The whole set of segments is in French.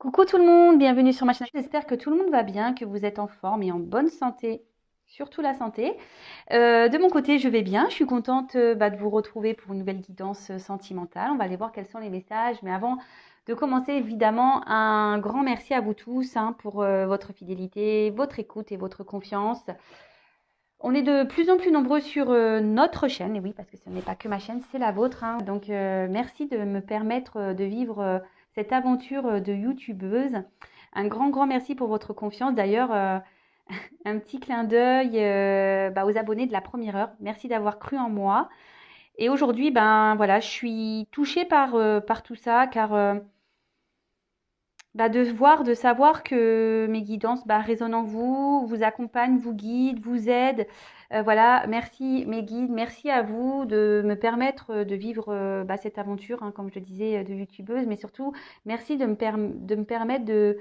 Coucou tout le monde, bienvenue sur ma chaîne. J'espère que tout le monde va bien, que vous êtes en forme et en bonne santé, surtout la santé. De mon côté, je vais bien. Je suis contente de vous retrouver pour une nouvelle guidance sentimentale. On va aller voir quels sont les messages. Mais avant de commencer, évidemment, un grand merci à vous tous pour votre fidélité, votre écoute et votre confiance. On est de plus en plus nombreux sur notre chaîne, et oui, parce que ce n'est pas que ma chaîne, c'est la vôtre. Donc, merci de me permettre de vivre cette aventure de youtubeuse. Un grand, grand merci pour votre confiance. D'ailleurs, un petit clin d'œil aux abonnés de la première heure. Merci d'avoir cru en moi. Et aujourd'hui, voilà, je suis touchée par tout ça, car de savoir que mes guidances résonnent en vous, vous accompagnent, vous guident, vous aident. Voilà, merci mes guides, merci à vous de me permettre de vivre cette aventure, comme je le disais, de youtubeuse, mais surtout merci de me permettre de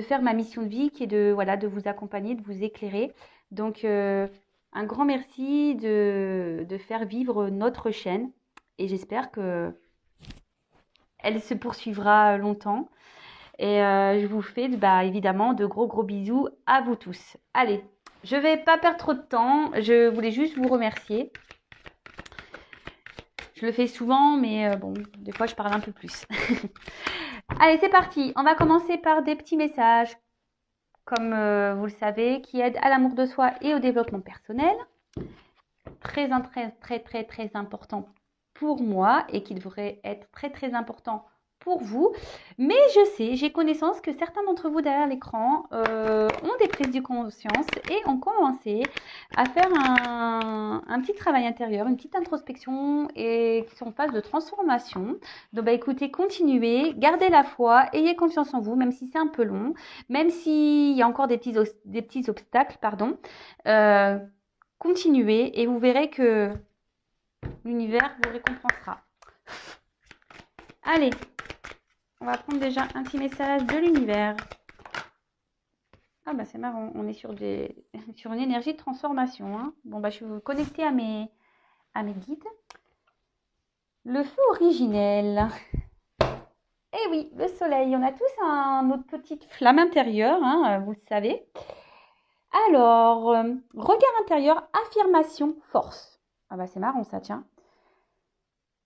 faire ma mission de vie qui est de vous accompagner, de vous éclairer. Donc, un grand merci de faire vivre notre chaîne et j'espère que elle se poursuivra longtemps. Et je vous fais évidemment de gros gros bisous à vous tous. Allez, je vais pas perdre trop de temps. Je voulais juste vous remercier. Je le fais souvent, mais bon, des fois je parle un peu plus. Allez, c'est parti. On va commencer par des petits messages, comme vous le savez, qui aident à l'amour de soi et au développement personnel. Très, très, très, très important pour moi et qui devrait être très, très important pour vous. Mais je sais, j'ai connaissance que certains d'entre vous derrière l'écran ont des prises de conscience et ont commencé à faire un petit travail intérieur, une petite introspection et qui sont en phase de transformation. Donc écoutez, continuez, gardez la foi, ayez confiance en vous, même si c'est un peu long, même s'il y a encore des petits obstacles, pardon. Continuez et vous verrez que l'univers vous récompensera. Allez, on va prendre déjà un petit message de l'univers. Ah c'est marrant, on est sur une énergie de transformation. Bon je vais vous connecter à mes guides. Le feu originel. Eh oui, le soleil, on a tous notre petite flamme intérieure, vous le savez. Alors, regard intérieur, affirmation, force. C'est marrant ça, tiens.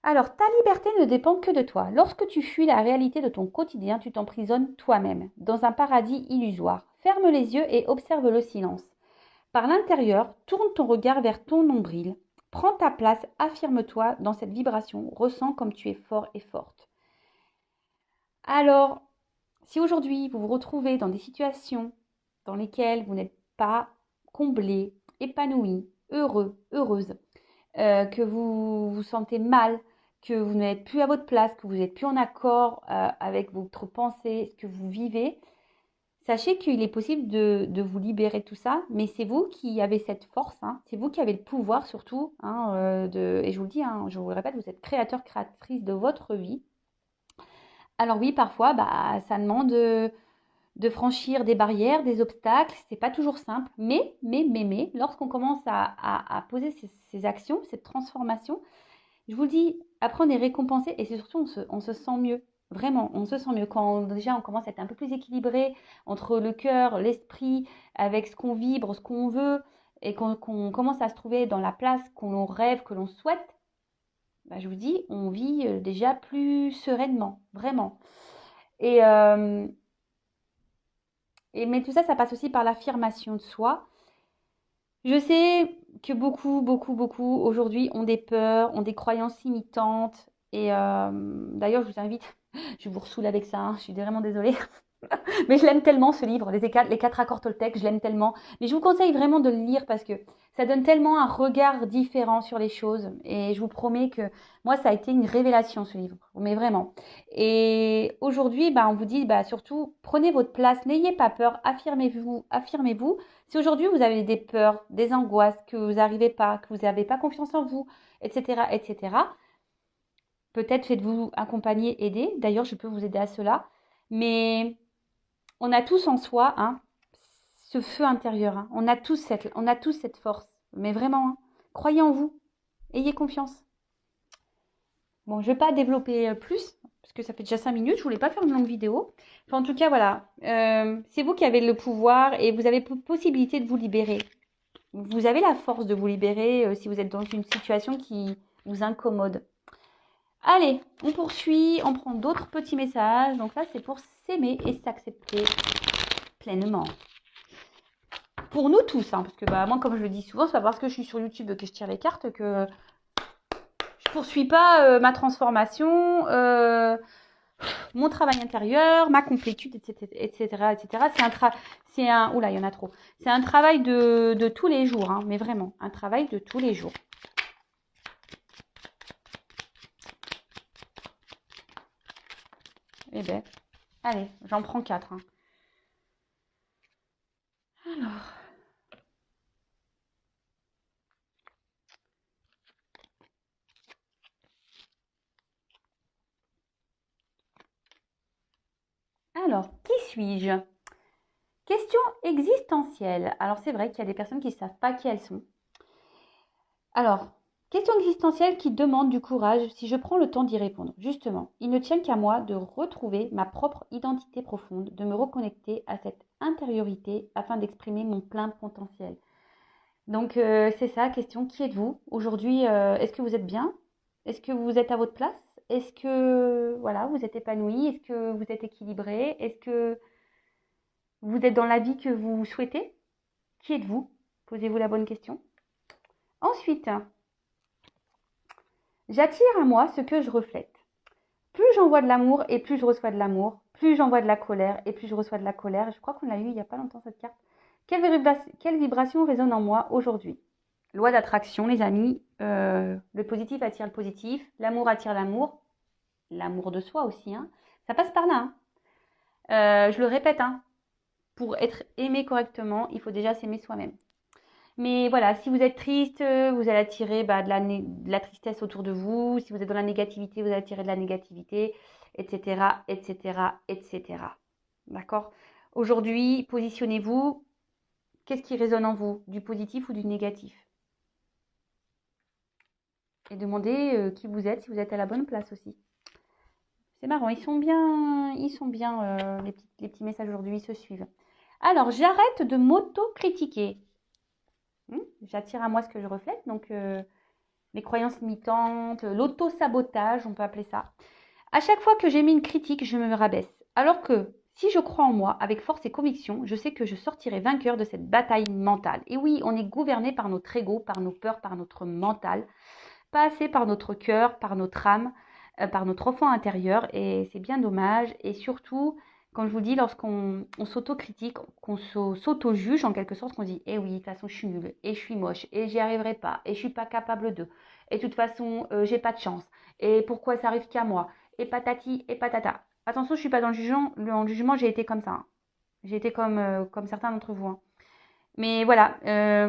Alors, ta liberté ne dépend que de toi. Lorsque tu fuis la réalité de ton quotidien, tu t'emprisonnes toi-même, dans un paradis illusoire. Ferme les yeux et observe le silence. Par l'intérieur, tourne ton regard vers ton nombril. Prends ta place, affirme-toi dans cette vibration, ressens comme tu es fort et forte. Alors, si aujourd'hui vous vous retrouvez dans des situations dans lesquelles vous n'êtes pas comblé, épanoui, heureux, heureuse, que vous vous sentez mal, que vous n'êtes plus à votre place, que vous n'êtes plus en accord avec votre pensée, ce que vous vivez, sachez qu'il est possible de vous libérer de tout ça, mais c'est vous qui avez cette force, c'est vous qui avez le pouvoir surtout, et je vous le dis, je vous le répète, vous êtes créateur, créatrice de votre vie. Alors oui, parfois, ça demande de franchir des barrières, des obstacles, c'est pas toujours simple, mais, lorsqu'on commence à poser ces actions, cette transformation, je vous le dis, après on est récompensé et c'est surtout on se sent mieux. Vraiment, on se sent mieux quand déjà on commence à être un peu plus équilibré entre le cœur, l'esprit, avec ce qu'on vibre, ce qu'on veut, et qu'on commence à se trouver dans la place qu'on rêve, que l'on souhaite. Je vous dis, on vit déjà plus sereinement, vraiment. Mais tout ça, ça passe aussi par l'affirmation de soi. Je sais que beaucoup, beaucoup, beaucoup aujourd'hui ont des peurs, ont des croyances limitantes. Et d'ailleurs, je vous invite, je vous ressoule avec ça, je suis vraiment désolée. Mais je l'aime tellement ce livre, les 4 accords Toltec, je l'aime tellement. Mais je vous conseille vraiment de le lire parce que ça donne tellement un regard différent sur les choses. Et je vous promets que moi, ça a été une révélation ce livre, mais vraiment. Et aujourd'hui, on vous dit surtout, prenez votre place, n'ayez pas peur, affirmez-vous, affirmez-vous. Si aujourd'hui vous avez des peurs, des angoisses, que vous n'arrivez pas, que vous n'avez pas confiance en vous, etc., peut-être faites-vous accompagner, aider. D'ailleurs, je peux vous aider à cela. Mais on a tous en soi ce feu intérieur. On a tous cette force. Mais vraiment, croyez en vous. Ayez confiance. Bon, je ne vais pas développer plus, parce que ça fait déjà 5 minutes, je voulais pas faire une longue vidéo. Enfin, en tout cas, voilà, c'est vous qui avez le pouvoir et vous avez possibilité de vous libérer. Vous avez la force de vous libérer si vous êtes dans une situation qui vous incommode. Allez, on poursuit, on prend d'autres petits messages. Donc là, c'est pour s'aimer et s'accepter pleinement. Pour nous tous, hein, parce que bah, moi, comme je le dis souvent, c'est pas parce que je suis sur YouTube que je tire les cartes que je poursuis pas ma transformation, mon travail intérieur, ma complétude, etc., etc. Oula, il y en a trop. C'est un travail de tous les jours, hein, mais vraiment, un travail de tous les jours. Eh ben, allez, j'en prends 4. Hein. Alors, qui suis-je? Question existentielle. Alors, c'est vrai qu'il y a des personnes qui ne savent pas qui elles sont. Alors, question existentielle qui demande du courage si je prends le temps d'y répondre. Justement, il ne tient qu'à moi de retrouver ma propre identité profonde, de me reconnecter à cette intériorité afin d'exprimer mon plein potentiel. Donc, c'est ça, question, qui êtes-vous? Aujourd'hui, est-ce que vous êtes bien? Est-ce que vous êtes à votre place? Est-ce que, voilà, vous êtes épanoui? Est-ce que vous êtes équilibré? Est-ce que vous êtes dans la vie que vous souhaitez? Qui êtes-vous? Posez-vous la bonne question. Ensuite, j'attire à moi ce que je reflète. Plus j'envoie de l'amour et plus je reçois de l'amour. Plus j'envoie de la colère et plus je reçois de la colère. Je crois qu'on l'a eu il n'y a pas longtemps cette carte. Quelle vibration résonne en moi aujourd'hui? Loi d'attraction, les amis. Le positif attire le positif. L'amour attire l'amour. L'amour de soi aussi. Hein. Ça passe par là. Hein. Je le répète. Hein. Pour être aimé correctement, il faut déjà s'aimer soi-même. Mais voilà, si vous êtes triste, vous allez attirer de la tristesse autour de vous. Si vous êtes dans la négativité, vous allez attirer de la négativité, etc., etc., etc. D'accord? Aujourd'hui, positionnez-vous. Qu'est-ce qui résonne en vous? Du positif ou du négatif? Et demandez qui vous êtes, si vous êtes à la bonne place aussi. C'est marrant, ils sont bien les petits messages aujourd'hui, ils se suivent. Alors, j'arrête de m'auto-critiquer. J'attire à moi ce que je reflète, donc les croyances limitantes, l'auto-sabotage, on peut appeler ça. À chaque fois que j'ai mis une critique, je me rabaisse. Alors que si je crois en moi avec force et conviction, je sais que je sortirai vainqueur de cette bataille mentale. Et oui, on est gouverné par notre ego, par nos peurs, par notre mental, pas assez par notre cœur, par notre âme, par notre enfant intérieur. Et c'est bien dommage. Et surtout, comme je vous dis, lorsqu'on s'auto-critique, qu'on s'auto-juge en quelque sorte, qu'on dit « Eh oui, de toute façon, je suis nulle, et je suis moche, et j'y arriverai pas, et je suis pas capable de, et de toute façon, j'ai pas de chance, et pourquoi ça arrive qu'à moi, et patati, et patata. » Attention, je suis pas dans le jugement, j'ai été comme ça. Hein. J'ai été comme certains d'entre vous. Hein. Mais voilà,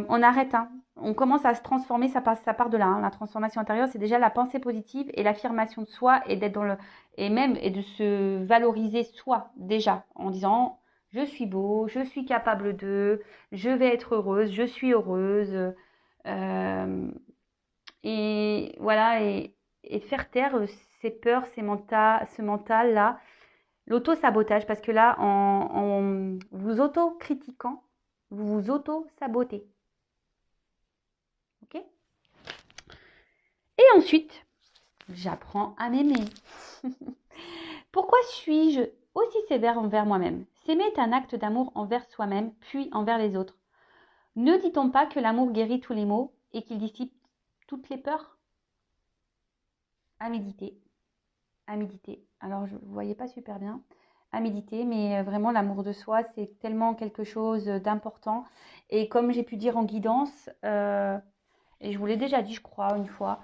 on arrête. Hein. On commence à se transformer, ça part de là. Hein. La transformation intérieure, c'est déjà la pensée positive et l'affirmation de soi et d'être et de se valoriser soi déjà en disant je suis beau, je suis capable de, je vais être heureuse, je suis heureuse. Et voilà, et faire taire ces peurs, ce mental là, l'auto-sabotage, parce que là, en vous auto-critiquant, vous vous auto-sabotez. Ok? Et ensuite, j'apprends à m'aimer. Pourquoi suis-je aussi sévère envers moi-même? S'aimer est un acte d'amour envers soi-même, puis envers les autres. Ne dit-on pas que l'amour guérit tous les maux et qu'il dissipe toutes les peurs? À méditer. À méditer. Alors, je ne voyais pas super bien. À méditer, mais vraiment, l'amour de soi, c'est tellement quelque chose d'important. Et comme j'ai pu dire en guidance, et je vous l'ai déjà dit, je crois, une fois,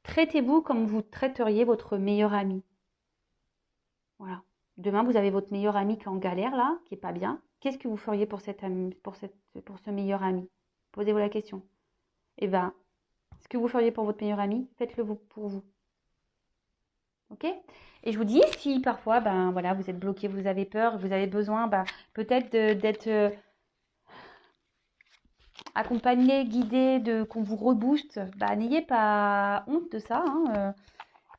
traitez-vous comme vous traiteriez votre meilleur ami. Voilà. Demain, vous avez votre meilleur ami qui est en galère, là, qui n'est pas bien. Qu'est-ce que vous feriez pour cet ami, pour ce meilleur ami? Posez-vous la question. Eh bien, ce que vous feriez pour votre meilleur ami, faites-le pour vous. Ok? Et je vous dis, si parfois, ben voilà, vous êtes bloqué, vous avez peur, vous avez besoin, peut-être d'être accompagné, guidé, qu'on vous rebooste, n'ayez pas honte de ça. Hein,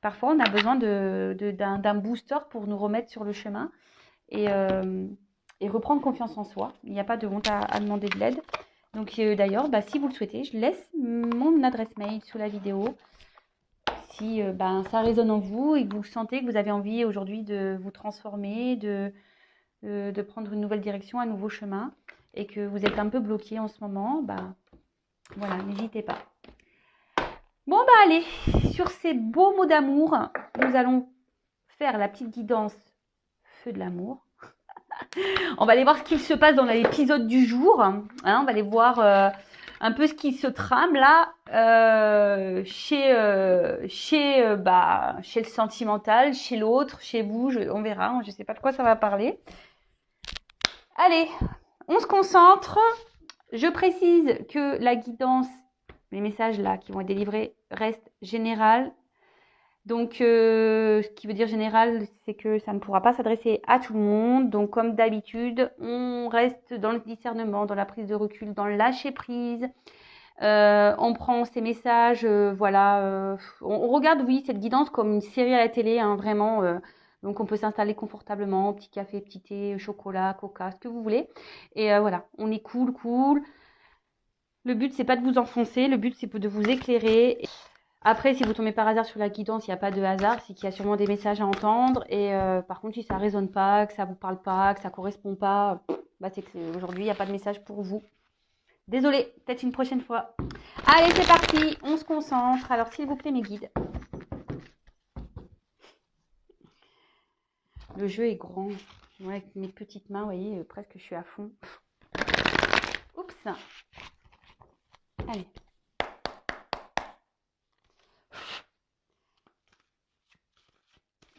Parfois, on a besoin d'un booster pour nous remettre sur le chemin et reprendre confiance en soi. Il n'y a pas de honte à demander de l'aide. Donc d'ailleurs, si vous le souhaitez, je laisse mon adresse mail sous la vidéo. Si ça résonne en vous et que vous sentez que vous avez envie aujourd'hui de vous transformer, de prendre une nouvelle direction, un nouveau chemin, et que vous êtes un peu bloqué en ce moment, voilà, n'hésitez pas. Bon, allez, sur ces beaux mots d'amour, nous allons faire la petite guidance feu de l'amour. On va aller voir ce qu'il se passe dans l'épisode du jour. Hein, on va aller voir un peu ce qui se trame là chez le sentimental, chez l'autre, chez vous. On verra. Je ne sais pas de quoi ça va parler. Allez, on se concentre. Je précise que la guidance, les messages là qui vont être délivrés restent générales. Donc, ce qui veut dire général, c'est que ça ne pourra pas s'adresser à tout le monde. Donc, comme d'habitude, on reste dans le discernement, dans la prise de recul, dans le lâcher prise. On prend ces messages, voilà. On regarde, oui, cette guidance comme une série à la télé, hein, vraiment. Donc, on peut s'installer confortablement, petit café, petit thé, chocolat, coca, ce que vous voulez. Et voilà, on est cool. Le but, c'est pas de vous enfoncer. Le but, c'est de vous éclairer. Après, si vous tombez par hasard sur la guidance, il n'y a pas de hasard, c'est qu'il y a sûrement des messages à entendre. Et par contre, si ça ne résonne pas, que ça ne vous parle pas, que ça ne correspond pas, c'est qu'aujourd'hui, il n'y a pas de message pour vous. Désolée, peut-être une prochaine fois. Allez, c'est parti, on se concentre. Alors, s'il vous plaît, mes guides. Le jeu est grand. Ouais, avec mes petites mains, vous voyez, presque je suis à fond. Oups. Allez.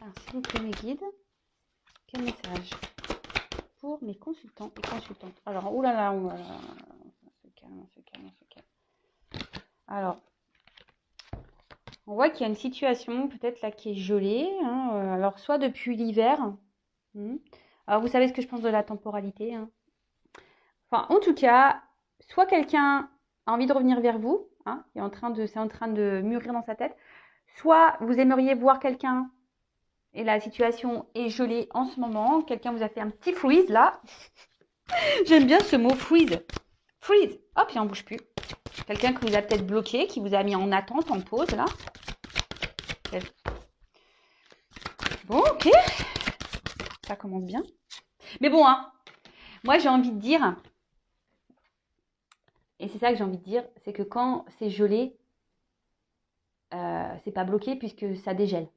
Alors, s'il vous plaît, mes guides, quel message pour mes consultants et consultantes? Alors, oulala, on se calme. Alors, on voit qu'il y a une situation peut-être là qui est gelée. Hein, alors, soit depuis l'hiver. Alors, vous savez ce que je pense de la temporalité. Hein. Enfin, en tout cas, soit quelqu'un a envie de revenir vers vous, hein, c'est en train de mûrir dans sa tête. Soit vous aimeriez voir quelqu'un et la situation est gelée en ce moment. Quelqu'un vous a fait un petit freeze là. J'aime bien ce mot freeze. Freeze. Hop, il n'en bouge plus. Quelqu'un qui vous a peut-être bloqué, qui vous a mis en attente, en pause là. Bon, ok. Ça commence bien. Mais bon, hein, moi j'ai envie de dire, et c'est ça que j'ai envie de dire, c'est que quand c'est gelé, c'est pas bloqué puisque ça dégèle.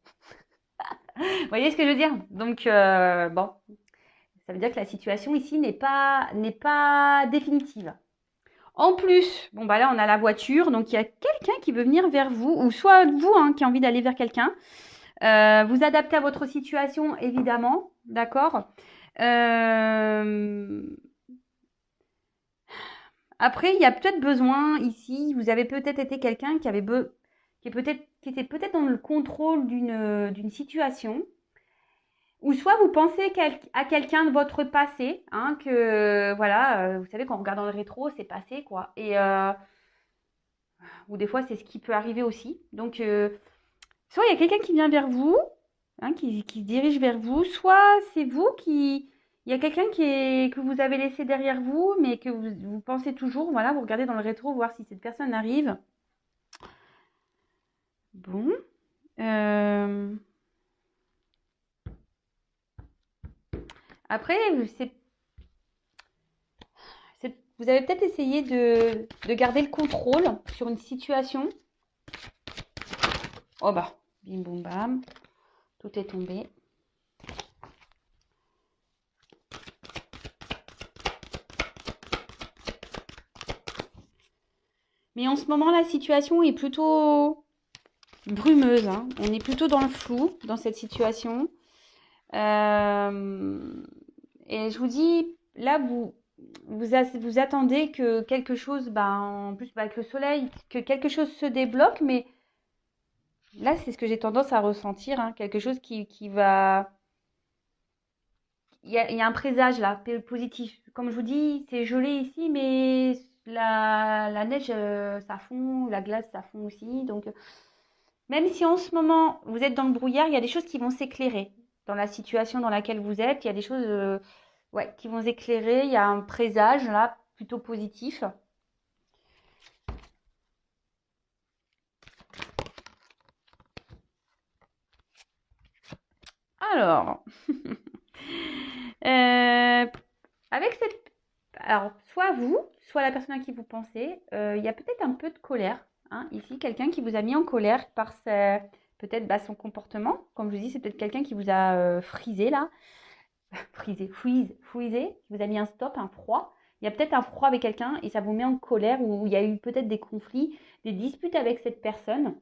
Vous voyez ce que je veux dire? Donc, bon, ça veut dire que la situation ici n'est pas définitive. En plus, bon là on a la voiture, donc il y a quelqu'un qui veut venir vers vous, ou soit vous hein, qui a envie d'aller vers quelqu'un. Vous adaptez à votre situation, évidemment, d'accord. Après, il y a peut-être besoin ici, vous avez peut-être été quelqu'un qui était peut-être dans le contrôle d'une situation. Ou soit vous pensez à quelqu'un de votre passé, hein, que voilà, vous savez quand on regarde dans le rétro, c'est passé quoi. Et ou des fois c'est ce qui peut arriver aussi. Donc soit il y a quelqu'un qui vient vers vous, hein, qui se dirige vers vous, soit c'est vous qui il y a quelqu'un que vous avez laissé derrière vous, mais que vous pensez toujours, voilà, vous regardez dans le rétro voir si cette personne arrive. Bon. Après, vous avez peut-être essayé de garder le contrôle sur une situation. Oh bim boum bam, tout est tombé. Mais en ce moment, la situation est plutôt brumeuse. Hein. On est plutôt dans le flou dans cette situation. Et je vous dis, là, vous attendez que quelque chose, en plus avec le soleil, que quelque chose se débloque, mais là, c'est ce que j'ai tendance à ressentir, hein, quelque chose qui va... Il y a un présage là, positif. Comme je vous dis, c'est gelé ici, mais la neige, ça fond, la glace, ça fond aussi. Donc, Même si en ce moment, vous êtes dans le brouillard, il y a des choses qui vont s'éclairer. Dans la situation dans laquelle vous êtes, il y a des choses ouais, qui vont s'éclairer. Il y a un présage là, plutôt positif. Alors, avec cette... Alors, soit vous, soit la personne à qui vous pensez, il y a peut-être un peu de colère. Hein, ici, quelqu'un qui vous a mis en colère par peut-être son comportement. Comme je vous dis, c'est peut-être quelqu'un qui vous a frisé là. Freezé, qui vous a mis un stop, un froid. Il y a peut-être un froid avec quelqu'un et ça vous met en colère ou il y a eu peut-être des conflits, des disputes avec cette personne.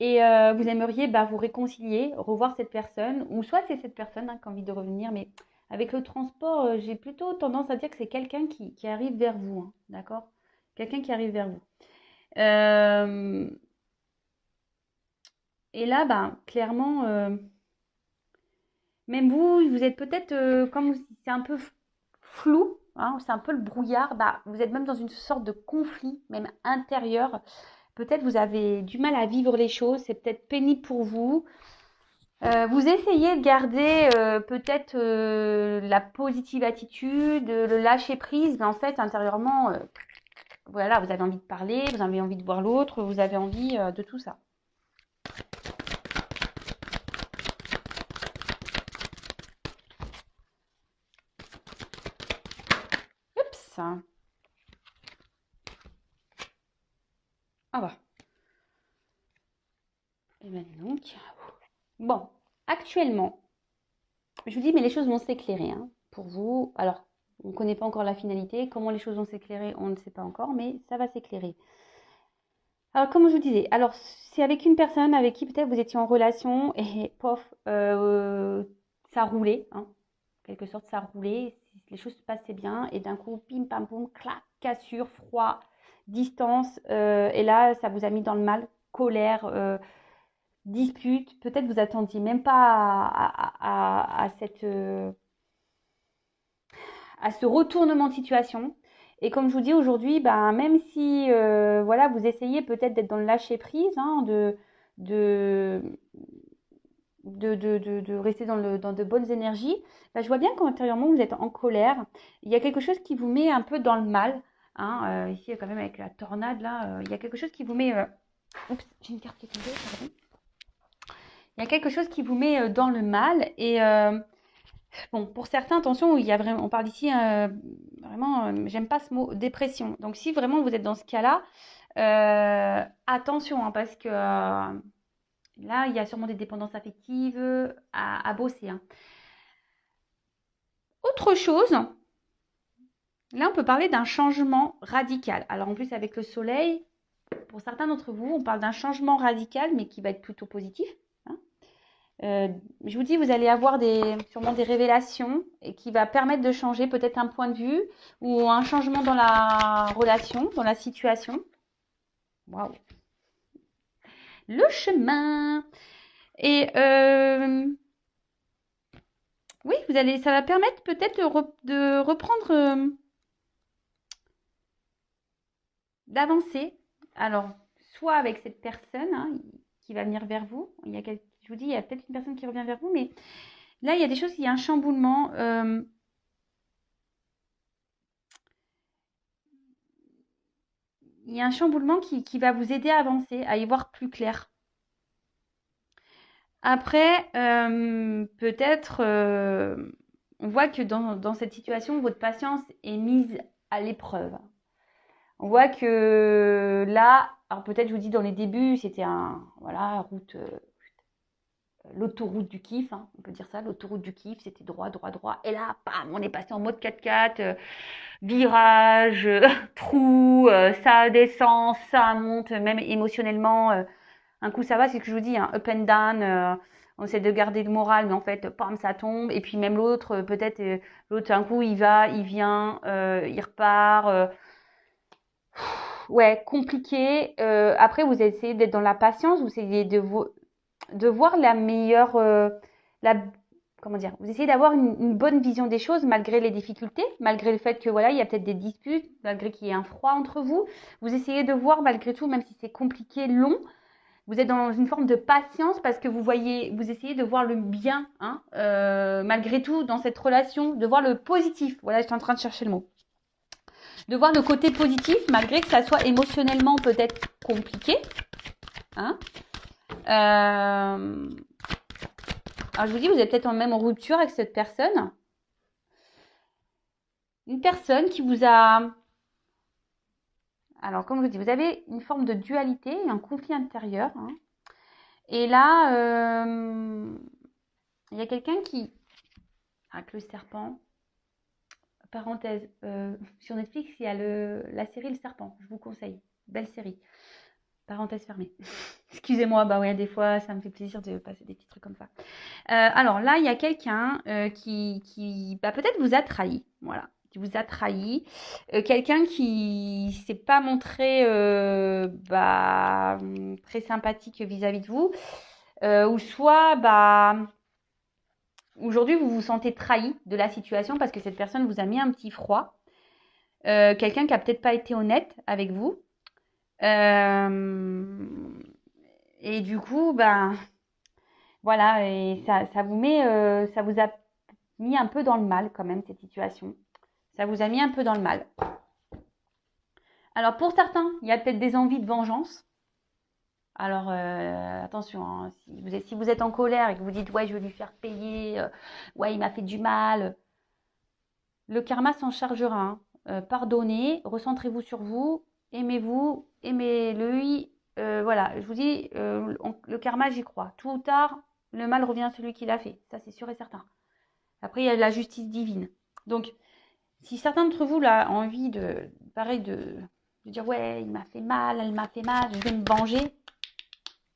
Et vous aimeriez vous réconcilier, revoir cette personne, ou soit c'est cette personne qui a envie de revenir, mais avec le transport, j'ai plutôt tendance à dire que c'est quelqu'un qui arrive vers vous, hein, d'accord? Quelqu'un qui arrive vers vous. Euh, et là, clairement, même vous, vous êtes peut-être, comme c'est un peu flou, hein, c'est un peu le brouillard, vous êtes même dans une sorte de conflit, même intérieur. Peut-être vous avez du mal à vivre les choses, c'est peut-être pénible pour vous. Vous essayez de garder peut-être la positive attitude, le lâcher prise, mais en fait intérieurement, voilà, vous avez envie de parler, vous avez envie de voir l'autre, vous avez envie de tout ça. Oups. Ah bah. Et ben donc. Bon, actuellement, je vous dis, mais les choses vont s'éclairer hein, pour vous. Alors, on ne connaît pas encore la finalité. Comment les choses vont s'éclairer, on ne sait pas encore, mais ça va s'éclairer. Alors, comme je vous disais, alors c'est avec une personne avec qui peut-être vous étiez en relation et pof, ça roulait, hein, en quelque sorte ça roulait, les choses se passaient bien et d'un coup, pim pam poum, clac, cassure, froid, distance, et là ça vous a mis dans le mal, colère, dispute, peut-être vous attendiez même pas à ce retournement de situation. Et comme je vous dis aujourd'hui, même si voilà, vous essayez peut-être d'être dans le lâcher prise, hein, de, de rester dans de bonnes énergies, je vois bien qu'intérieurement vous êtes en colère. Il y a quelque chose qui vous met un peu dans le mal. Hein, ici, quand même, avec la tornade, là, il y a quelque chose qui vous met. Oups, j'ai une carte qui est tombée, pardon. Il y a quelque chose qui vous met dans le mal. Et bon, pour certains, attention, il y a vraiment, on parle ici vraiment, j'aime pas ce mot, dépression. Donc, si vraiment vous êtes dans ce cas-là, attention, hein, parce que là, il y a sûrement des dépendances affectives à bosser. Hein. Autre chose, là, on peut parler d'un changement radical. Alors, en plus, avec le soleil, pour certains d'entre vous, on parle d'un changement radical, mais qui va être plutôt positif. Hein. Je vous dis, vous allez avoir sûrement des révélations et qui va permettre de changer peut-être un point de vue ou un changement dans la relation, dans la situation. Waouh! Le chemin. Et oui, ça va permettre peut-être de reprendre, d'avancer. Alors, soit avec cette personne hein, qui va venir vers vous. Je vous dis, il y a peut-être une personne qui revient vers vous, mais là, il y a des choses, il y a un chamboulement. Il y a un chamboulement qui va vous aider à avancer, à y voir plus clair. Après, peut-être, on voit que dans cette situation, votre patience est mise à l'épreuve. On voit que là, alors peut-être je vous dis dans les débuts, c'était l'autoroute du kiff, hein, on peut dire ça, l'autoroute du kiff, c'était droit, droit, droit. Et là, bam, on est passé en mode 4x4, virage, trou, ça descend, ça monte, même émotionnellement. Un coup ça va, c'est ce que je vous dis, hein, up and down. On essaie de garder le moral, mais en fait, pam, ça tombe. Et puis même l'autre, peut-être, l'autre, un coup, il va, il vient, il repart. Ouais, compliqué. Après, vous essayez d'être dans la patience, vous essayez de voir la meilleure, la, comment dire, vous essayez d'avoir une bonne vision des choses malgré les difficultés, malgré le fait que voilà, il y a peut-être des disputes, malgré qu'il y ait un froid entre vous. Vous essayez de voir malgré tout, même si c'est compliqué, long, vous êtes dans une forme de patience parce que vous essayez de voir le bien, hein, malgré tout, dans cette relation, de voir le positif. Voilà, j'étais en train de chercher le mot. De voir le côté positif, malgré que ça soit émotionnellement peut-être compliqué. Hein. Alors, je vous dis, vous êtes peut-être même en rupture avec cette personne. Une personne qui vous a... Alors, comme je vous dis, vous avez une forme de dualité, un conflit intérieur. Hein. Et là, il y a quelqu'un qui... Avec le serpent... Parenthèse, sur Netflix, il y a la série Le Serpent. Je vous conseille. Belle série. Parenthèse fermée. Excusez-moi, bah ouais, des fois, ça me fait plaisir de passer des petits trucs comme ça. Alors là, il y a quelqu'un qui peut-être vous a trahi. Voilà, qui vous a trahi. Quelqu'un qui s'est pas montré très sympathique vis-à-vis de vous. Ou soit, aujourd'hui, vous vous sentez trahi de la situation parce que cette personne vous a mis un petit froid. Quelqu'un qui a peut-être pas été honnête avec vous. Et du coup, voilà, et ça vous a mis un peu dans le mal quand même, cette situation. Ça vous a mis un peu dans le mal. Alors pour certains, il y a peut-être des envies de vengeance. Alors attention, hein, si vous êtes en colère et que vous dites ouais, je vais lui faire payer, ouais, il m'a fait du mal. Le karma s'en chargera. Hein. Pardonnez, recentrez-vous sur vous, aimez-vous, aimez-le. Voilà, je vous dis, le karma, j'y crois. Tôt ou tard, le mal revient à celui qui l'a fait. Ça, c'est sûr et certain. Après, il y a la justice divine. Donc, si certains d'entre vous là, ont envie de dire ouais, il m'a fait mal, elle m'a fait mal, je vais me venger,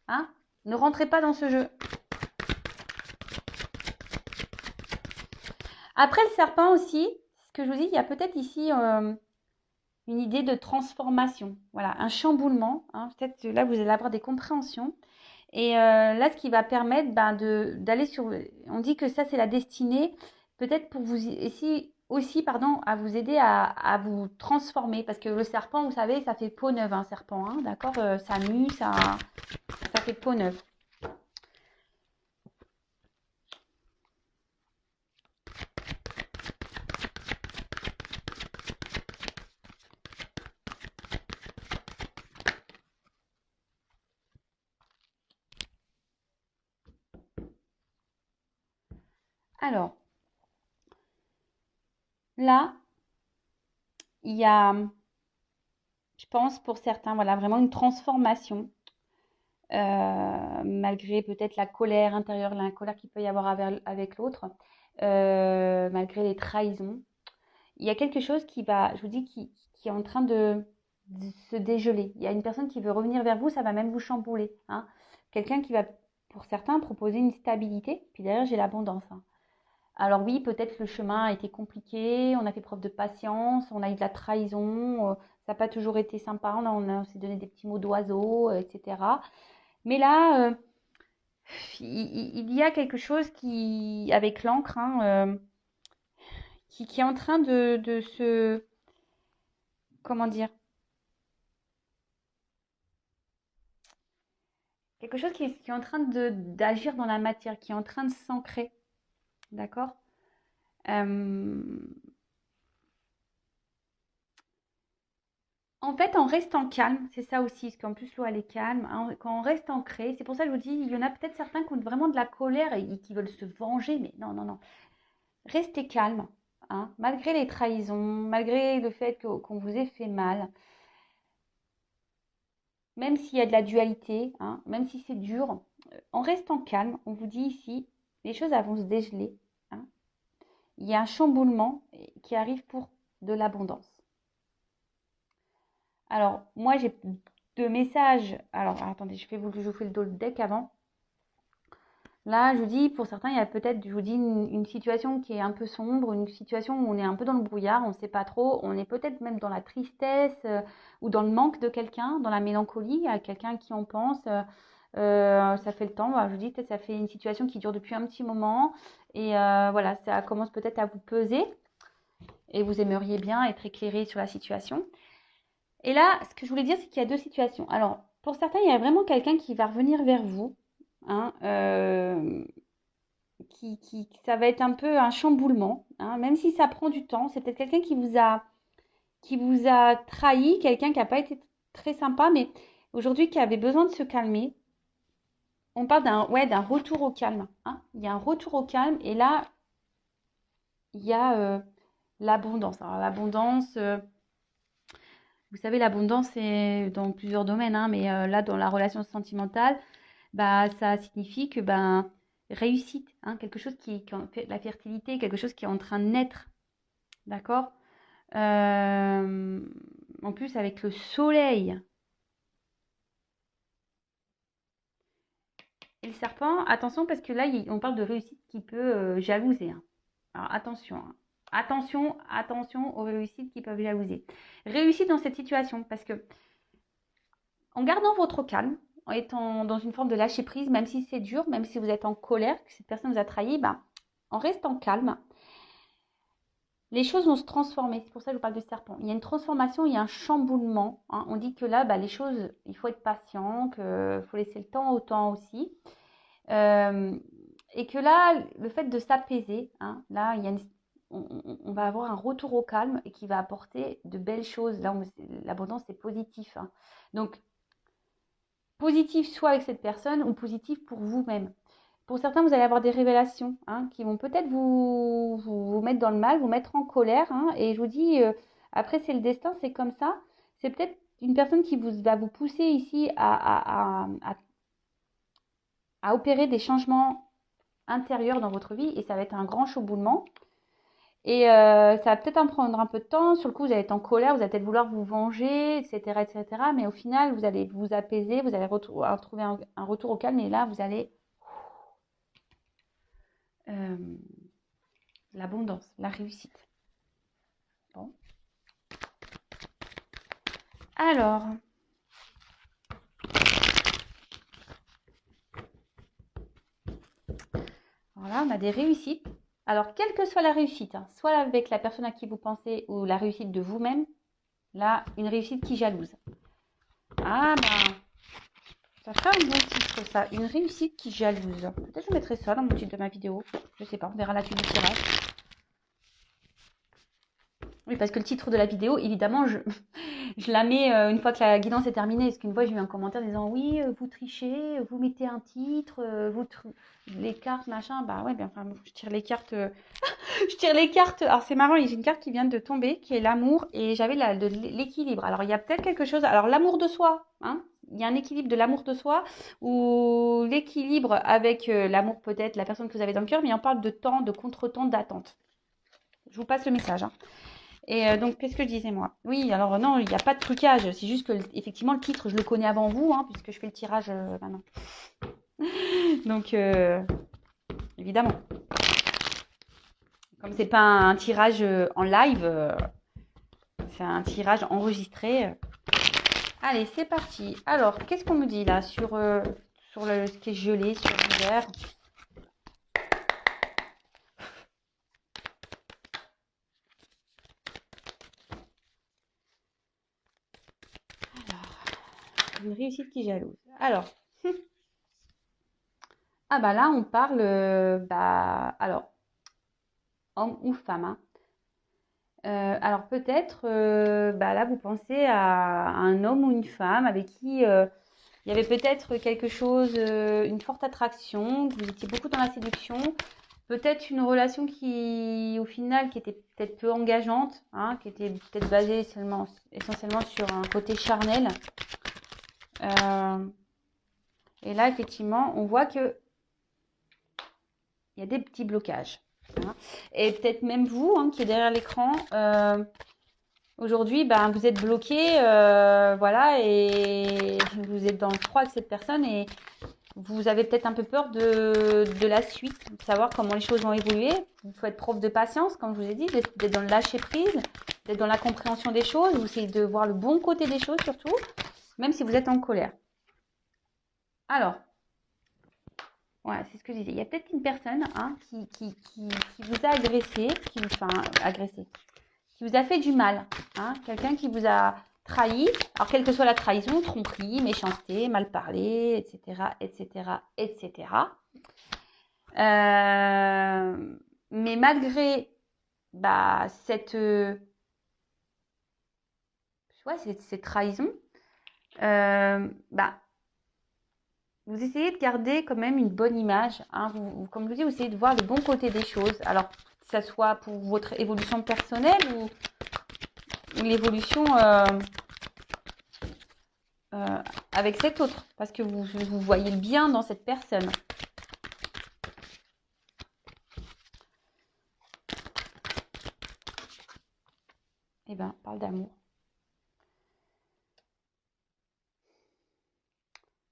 hein, ne rentrez pas dans ce jeu. Après le serpent aussi, ce que je vous dis, il y a peut-être ici une idée de transformation, voilà, un chamboulement. Hein, peut-être là vous allez avoir des compréhensions. Et là, ce qui va permettre d'aller sur... On dit que ça, c'est la destinée, peut-être pour vous aussi à vous aider à vous transformer. Parce que le serpent, vous savez, ça fait peau neuve, un serpent, hein, d'accord, ça mue, ça fait peau neuve. Alors, là, il y a, je pense, pour certains, voilà, vraiment une transformation. Malgré peut-être la colère intérieure, la colère qu'il peut y avoir avec l'autre, malgré les trahisons. Il y a quelque chose je vous dis, qui est en train de se dégeler. Il y a une personne qui veut revenir vers vous, ça va même vous chambouler. Hein. Quelqu'un qui va, pour certains, proposer une stabilité. Puis derrière, j'ai l'abondance. Hein. Alors oui, peut-être le chemin a été compliqué, on a fait preuve de patience, on a eu de la trahison, ça n'a pas toujours été sympa, on s'est donné des petits mots d'oiseau, etc. Mais là, il y a quelque chose qui, avec l'encre, hein, qui est en train de se... Comment dire? Quelque chose qui est en train d'agir dans la matière, qui est en train de s'ancrer. D'accord? En fait, en restant calme, c'est ça aussi, parce qu'en plus l'eau elle est calme, hein, quand on reste ancré, c'est pour ça que je vous dis, il y en a peut-être certains qui ont vraiment de la colère et qui veulent se venger, mais non, non, non. Restez calme, hein, malgré les trahisons, malgré le fait qu'on vous ait fait mal, même s'il y a de la dualité, hein, même si c'est dur, en restant calme, on vous dit ici, les choses elles vont se dégeler. Hein. Il y a un chamboulement qui arrive pour de l'abondance. Alors, moi, j'ai deux messages. Alors, attendez, je vous fais le deck avant. Là, je vous dis, pour certains, il y a peut-être, je vous dis, une situation qui est un peu sombre, une situation où on est un peu dans le brouillard, on ne sait pas trop, on est peut-être même dans la tristesse ou dans le manque de quelqu'un, dans la mélancolie, à quelqu'un qui on pense. Ça fait le temps, je vous dis, peut-être ça fait une situation qui dure depuis un petit moment et voilà, ça commence peut-être à vous peser et vous aimeriez bien être éclairé sur la situation. Et là, ce que je voulais dire, c'est qu'il y a deux situations. Alors, pour certains, il y a vraiment quelqu'un qui va revenir vers vous, hein, ça va être un peu un chamboulement, hein, même si ça prend du temps. C'est peut-être quelqu'un qui vous a trahi, quelqu'un qui n'a pas été très sympa, mais aujourd'hui qui avait besoin de se calmer. On parle d'un retour au calme, hein. Il y a un retour au calme et là, il y a l'abondance. Alors l'abondance, vous savez, l'abondance c'est dans plusieurs domaines, hein, mais là, dans la relation sentimentale, bah, ça signifie que ben, réussite, hein, quelque chose qui fait la fertilité, quelque chose qui est en train de naître, d'accord. En plus, avec le soleil et le serpent, attention parce que là, on parle de réussite qui peut jalouser, hein. Alors attention, hein. Attention aux réussites qui peuvent jalouser. Réussite dans cette situation parce que en gardant votre calme, en étant dans une forme de lâcher prise, même si c'est dur, même si vous êtes en colère, que cette personne vous a trahi, ben, en restant calme, les choses vont se transformer. C'est pour ça que je parle du serpent. Il y a une transformation, il y a un chamboulement, hein. On dit que là, bah, les choses, il faut être patient, qu'il faut laisser le temps au temps aussi. Et que là, le fait de s'apaiser, hein, là, on va avoir un retour au calme et qui va apporter de belles choses. Là, l'abondance, c'est positif, hein. Donc, positif soit avec cette personne ou positif pour vous-même. Pour certains, vous allez avoir des révélations, hein, qui vont peut-être vous mettre dans le mal, vous mettre en colère, hein, et je vous dis, après, c'est le destin, c'est comme ça. C'est peut-être une personne qui va vous pousser ici à opérer des changements intérieurs dans votre vie, et ça va être un grand chamboulement. Et ça va peut-être en prendre un peu de temps. Sur le coup, vous allez être en colère, vous allez peut-être vouloir vous venger, etc., etc. Mais au final, vous allez vous apaiser, vous allez retrouver un retour au calme, et là, vous allez l'abondance, la réussite. Bon. Alors, voilà, on a des réussites. Alors, quelle que soit la réussite, hein, soit avec la personne à qui vous pensez ou la réussite de vous-même, là, une réussite qui jalouse. Ah, bah, ça fera un bon titre, ça. Une réussite qui jalouse. Peut-être que je mettrai ça dans mon titre de ma vidéo. Je sais pas, on verra la suite du tirage. Oui, parce que le titre de la vidéo, évidemment, je la mets une fois que la guidance est terminée. Parce qu'une fois, j'ai eu un commentaire disant oui, vous trichez, vous mettez un titre, les cartes, machin. Bah ouais, bien, enfin, je tire les cartes. Je tire les cartes. Alors, c'est marrant, j'ai une carte qui vient de tomber, qui est l'amour, et j'avais l'équilibre. Alors, il y a peut-être quelque chose. Alors, l'amour de soi, hein. Il y a un équilibre de l'amour de soi, ou l'équilibre avec l'amour, peut-être, la personne que vous avez dans le cœur, mais on parle de temps, de contre-temps, d'attente. Je vous passe le message, hein. Et donc, qu'est-ce que je disais moi? Oui, alors non, il n'y a pas de trucage. C'est juste que, effectivement, le titre, je le connais avant vous, hein, puisque je fais le tirage maintenant. Donc, évidemment. Comme c'est pas un tirage en live, c'est un tirage enregistré. Allez, c'est parti. Alors, qu'est-ce qu'on me dit là sur ce qui est gelé, sur l'hiver? Alors, une réussite qui jalouse. Alors, ah bah là, on parle, alors, homme ou femme, hein. Alors peut-être, là, vous pensez à un homme ou une femme avec qui il y avait peut-être quelque chose, une forte attraction, que vous étiez beaucoup dans la séduction, peut-être une relation qui, au final, qui était peut-être peu engageante, hein, qui était peut-être basée essentiellement sur un côté charnel. Et là, effectivement, on voit que il y a des petits blocages, hein. Et peut-être même vous, hein, qui est derrière l'écran, aujourd'hui, vous êtes bloqué, voilà, et vous êtes dans le froid avec cette personne et vous avez peut-être un peu peur de la suite, de savoir comment les choses vont évoluer. Il faut être prof de patience, comme je vous ai dit, d'être dans le lâcher prise, d'être dans la compréhension des choses, vous essayez de voir le bon côté des choses surtout, même si vous êtes en colère. Alors, voilà, c'est ce que je disais. Il y a peut-être une personne, hein, qui vous a agressé, agressé, qui vous a fait du mal, hein, quelqu'un qui vous a trahi. Alors, quelle que soit la trahison, tromperie, méchanceté, mal parler, etc., etc., etc. Mais malgré cette trahison, vous essayez de garder quand même une bonne image. Hein. Comme je vous dis, vous essayez de voir le bon côté des choses. Alors, que ce soit pour votre évolution personnelle ou l'évolution avec cet autre. Parce que vous voyez le bien dans cette personne. Eh bien, on parle d'amour.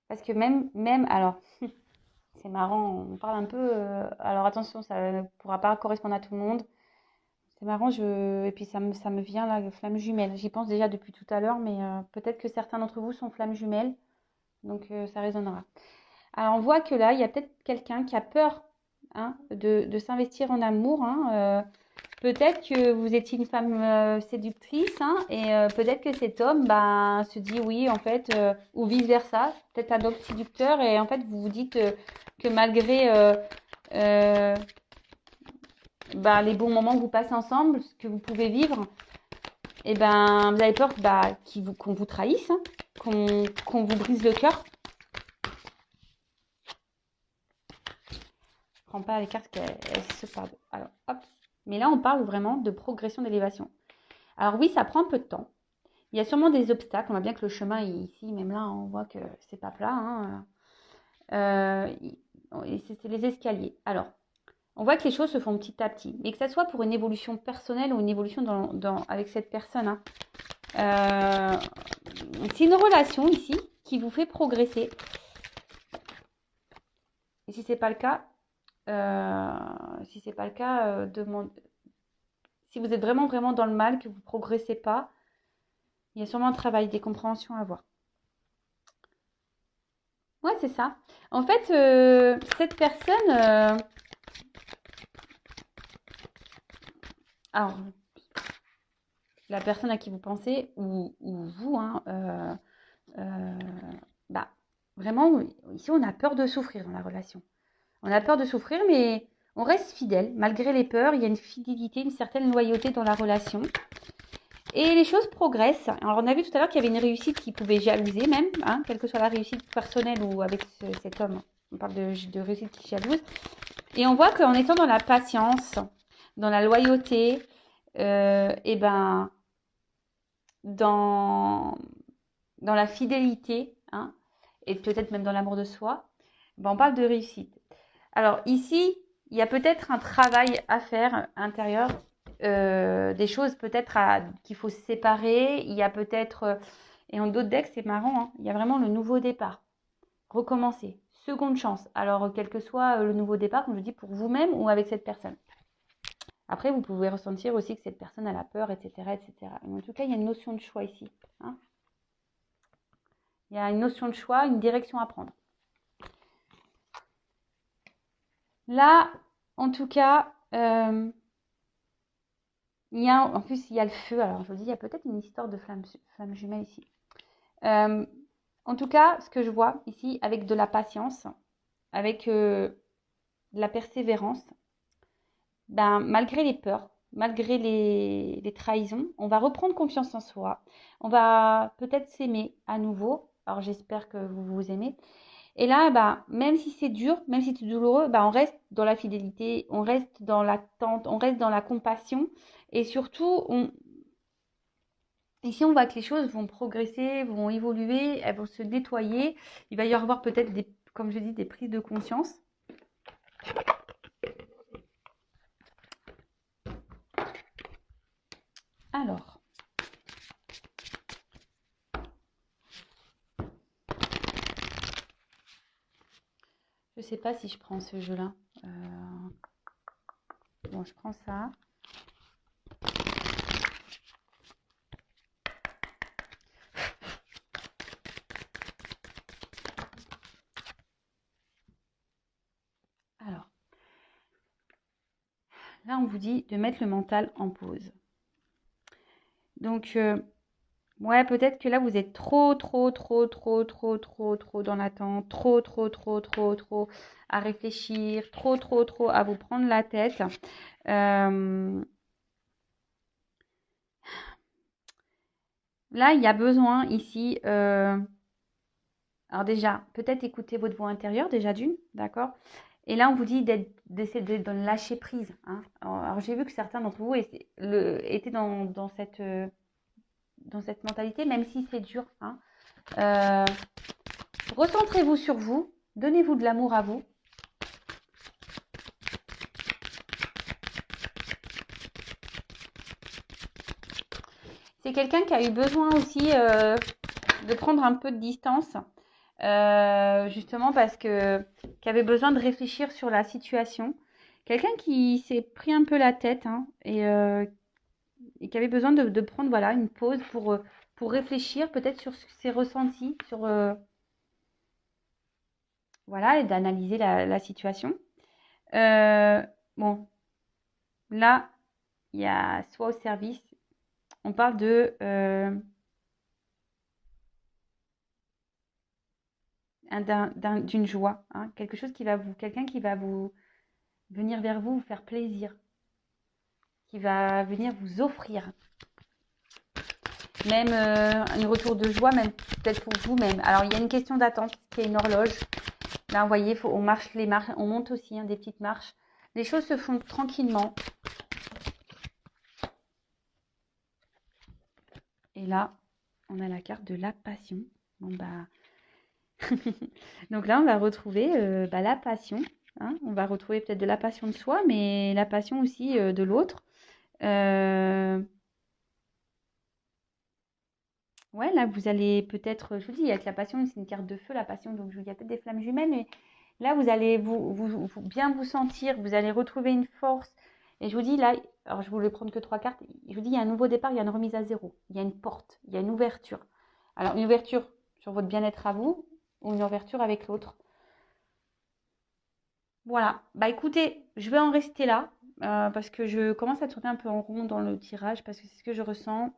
Parce que même alors, c'est marrant, on parle un peu. Alors attention, ça ne pourra pas correspondre à tout le monde. C'est marrant, et puis ça me vient là, flamme jumelle. J'y pense déjà depuis tout à l'heure, mais peut-être que certains d'entre vous sont flammes jumelles, donc ça résonnera. Alors on voit que là, il y a peut-être quelqu'un qui a peur hein, de s'investir en amour. Hein, peut-être que vous étiez une femme séductrice hein, et peut-être que cet homme se dit oui en fait, ou vice-versa, peut-être un homme séducteur et en fait vous vous dites que malgré les bons moments que vous passez ensemble, ce que vous pouvez vivre, et vous avez peur qu'on vous trahisse, hein, qu'on vous brise le cœur. Je prends pas les cartes qu'elles se parlent. Alors, hop. Mais là, on parle vraiment de progression d'élévation. Alors oui, ça prend un peu de temps. Il y a sûrement des obstacles. On voit bien que le chemin est ici, même là, on voit que c'est pas plat. Hein. C'est les escaliers. Alors, on voit que les choses se font petit à petit. Mais que ça soit pour une évolution personnelle ou une évolution avec cette personne. Hein. C'est une relation ici qui vous fait progresser. Et si ce n'est pas le cas, si vous êtes vraiment, vraiment dans le mal, que vous ne progressez pas, il y a sûrement un travail des compréhensions à avoir. Ouais, c'est ça. En fait, cette personne... alors, la personne à qui vous pensez, ou vous, hein, vraiment, ici, on a peur de souffrir dans la relation. On a peur de souffrir, mais on reste fidèle. Malgré les peurs, il y a une fidélité, une certaine loyauté dans la relation. Et les choses progressent. Alors, on a vu tout à l'heure qu'il y avait une réussite qui pouvait jalouser même, hein, quelle que soit la réussite personnelle ou avec cet homme. On parle de réussite qui jalouse. Et on voit qu'en étant dans la patience, dans la loyauté, dans la fidélité, hein, et peut-être même dans l'amour de soi, on parle de réussite. Alors ici, il y a peut-être un travail à faire intérieur, des choses peut-être qu'il faut se séparer. Il y a peut-être, et en d'autres decks, c'est marrant, hein, il y a vraiment le nouveau départ. Recommencer, seconde chance. Alors quel que soit le nouveau départ, comme je dis, pour vous-même ou avec cette personne. Après, vous pouvez ressentir aussi que cette personne a peur, etc., etc. Mais en tout cas, il y a une notion de choix ici. Hein. Il y a une notion de choix, une direction à prendre. Là, en tout cas, en plus, il y a le feu. Alors, je vous dis, il y a peut-être une histoire de flamme jumelle ici. En tout cas, ce que je vois ici, avec de la patience, avec de la persévérance, malgré les peurs, malgré les trahisons, on va reprendre confiance en soi. On va peut-être s'aimer à nouveau. Alors, j'espère que vous vous aimez. Et là, même si c'est dur, même si c'est douloureux, on reste dans la fidélité, on reste dans l'attente, on reste dans la compassion. Et surtout, ici, on voit que les choses vont progresser, vont évoluer, elles vont se nettoyer. Il va y avoir peut-être, comme je dis, des prises de conscience. Alors, je ne sais pas si je prends ce jeu-là. Bon, je prends ça. Alors, là, on vous dit de mettre le mental en pause. Donc, Ouais, peut-être que là, vous êtes trop dans l'attente, trop à réfléchir, trop à vous prendre la tête. Euh, Là, il y a besoin ici, alors déjà, peut-être écouter votre voix intérieure, déjà d'une, d'accord? Et là, on vous dit d'essayer de lâcher prise, hein. Alors, j'ai vu que certains d'entre vous étaient dans cette mentalité, même si c'est dur, hein. Euh, Recentrez-vous sur vous, donnez-vous de l'amour à vous. C'est quelqu'un qui a eu besoin aussi de prendre un peu de distance, justement parce que qui avait besoin de réfléchir sur la situation. Quelqu'un qui s'est pris un peu la tête, hein, et qui avait besoin de prendre voilà, une pause pour réfléchir peut-être sur ses ressentis, sur voilà, et d'analyser la situation. Euh, bon, là, il y a soit au service, on parle d'une joie, hein, quelque chose qui va quelqu'un qui va vous venir vers vous, vous faire plaisir, qui va venir vous offrir même un retour de joie, même peut-être pour vous-même. Alors il y a une question d'attente, qui est une horloge. Là, vous voyez, on marche les marches, on monte aussi, hein, des petites marches. Les choses se font tranquillement. Et là, on a la carte de la passion. Bon bah, donc là, on va retrouver la passion, hein. On va retrouver peut-être de la passion de soi, mais la passion aussi de l'autre. Euh, Ouais, là, vous allez peut-être, je vous dis, avec la passion, c'est une carte de feu, la passion, donc il y a peut-être des flammes jumelles, mais là, vous allez bien vous sentir, vous allez retrouver une force. Et je vous dis, là, alors je voulais prendre que 3 cartes, je vous dis, il y a un nouveau départ, il y a une remise à zéro, il y a une porte, il y a une ouverture. Alors, une ouverture sur votre bien-être à vous, ou une ouverture avec l'autre. Voilà, bah écoutez, je vais en rester là, parce que je commence à tourner un peu en rond dans le tirage, parce que c'est ce que je ressens.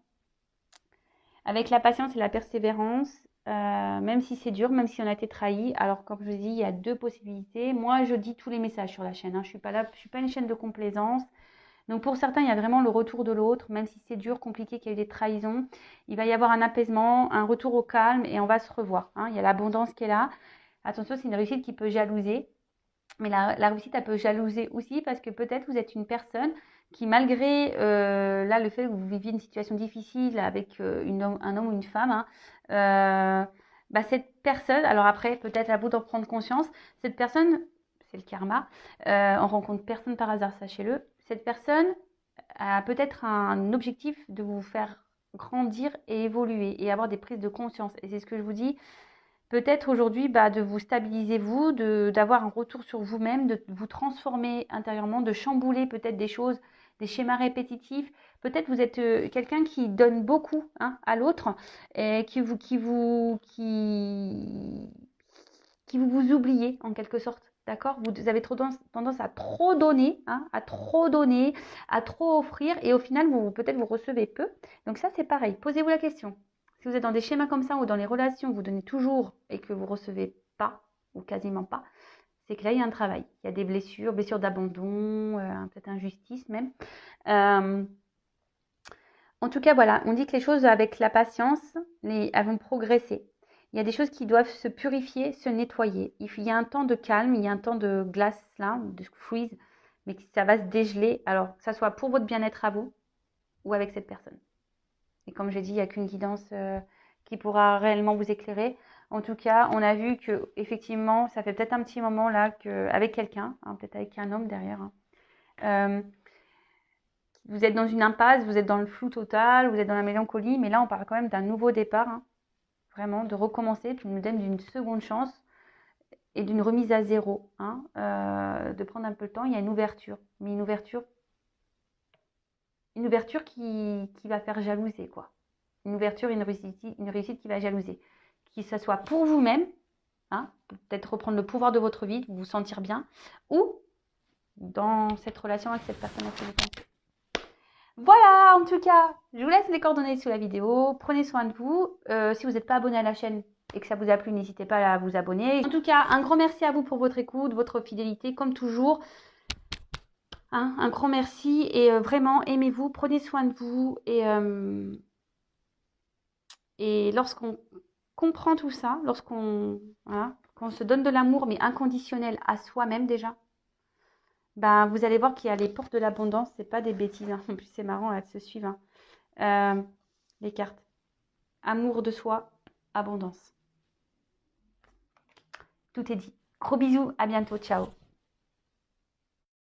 Avec la patience et la persévérance, même si c'est dur, même si on a été trahi. Alors, comme je vous dis, il y a 2 possibilités. Moi, je dis tous les messages sur la chaîne, hein. Je suis pas là, je suis pas une chaîne de complaisance. Donc, pour certains, il y a vraiment le retour de l'autre, même si c'est dur, compliqué, qu'il y a eu des trahisons. Il va y avoir un apaisement, un retour au calme et on va se revoir, hein. Il y a l'abondance qui est là. Attention, c'est une réussite qui peut jalouser. Mais la réussite, elle peut jalouser aussi parce que peut-être vous êtes une personne qui, malgré là le fait que vous viviez une situation difficile avec un homme ou une femme, hein, cette personne, alors après, peut-être à vous d'en prendre conscience, cette personne, c'est le karma, on rencontre personne par hasard, sachez-le, cette personne a peut-être un objectif de vous faire grandir et évoluer et avoir des prises de conscience. Et c'est ce que je vous dis, peut-être aujourd'hui de vous stabiliser vous, d'avoir un retour sur vous-même, de vous transformer intérieurement, de chambouler peut-être des choses, des schémas répétitifs. Peut-être vous êtes quelqu'un qui donne beaucoup, hein, à l'autre et vous oubliez en quelque sorte. D'accord? Vous avez trop tendance à trop donner, hein, à trop offrir et au final, peut-être vous recevez peu. Donc ça, c'est pareil. Posez-vous la question. Si vous êtes dans des schémas comme ça ou dans les relations, vous donnez toujours et que vous recevez pas ou quasiment pas, c'est que là, il y a un travail. Il y a des blessures, blessures d'abandon, peut-être injustice même. Euh, En tout cas, voilà, on dit que les choses avec la patience, elles vont progresser. Il y a des choses qui doivent se purifier, se nettoyer. Il y a un temps de calme, il y a un temps de glace, là, de freeze, mais ça va se dégeler. Alors, que ça soit pour votre bien-être à vous ou avec cette personne. Et comme j'ai dit, il n'y a qu'une guidance qui pourra réellement vous éclairer. En tout cas, on a vu que effectivement, ça fait peut-être un petit moment là avec quelqu'un, hein, peut-être avec un homme derrière, hein. Euh, Vous êtes dans une impasse, vous êtes dans le flou total, vous êtes dans la mélancolie, mais là on parle quand même d'un nouveau départ, hein, vraiment de recommencer, tu nous donnes d'une seconde chance et d'une remise à zéro, hein, de prendre un peu le temps. Il y a une ouverture, mais une ouverture qui va faire jalouser, quoi. Une ouverture, une réussite qui va jalouser. Que ce soit pour vous-même, hein, peut-être reprendre le pouvoir de votre vie, vous sentir bien, ou dans cette relation avec cette personne à qui vous pensez. Voilà, en tout cas, je vous laisse les coordonnées sous la vidéo. Prenez soin de vous. Si vous n'êtes pas abonné à la chaîne et que ça vous a plu, n'hésitez pas à vous abonner. En tout cas, un grand merci à vous pour votre écoute, votre fidélité, comme toujours. Hein, un grand merci et vraiment, aimez-vous, prenez soin de vous. Et lorsqu'on comprend tout ça, voilà, qu'on se donne de l'amour, mais inconditionnel à soi-même déjà, ben, vous allez voir qu'il y a les portes de l'abondance, c'est pas des bêtises. Hein. En plus, c'est marrant, elles se suivent. Hein. Les cartes. Amour de soi, abondance. Tout est dit. Gros bisous, à bientôt, ciao.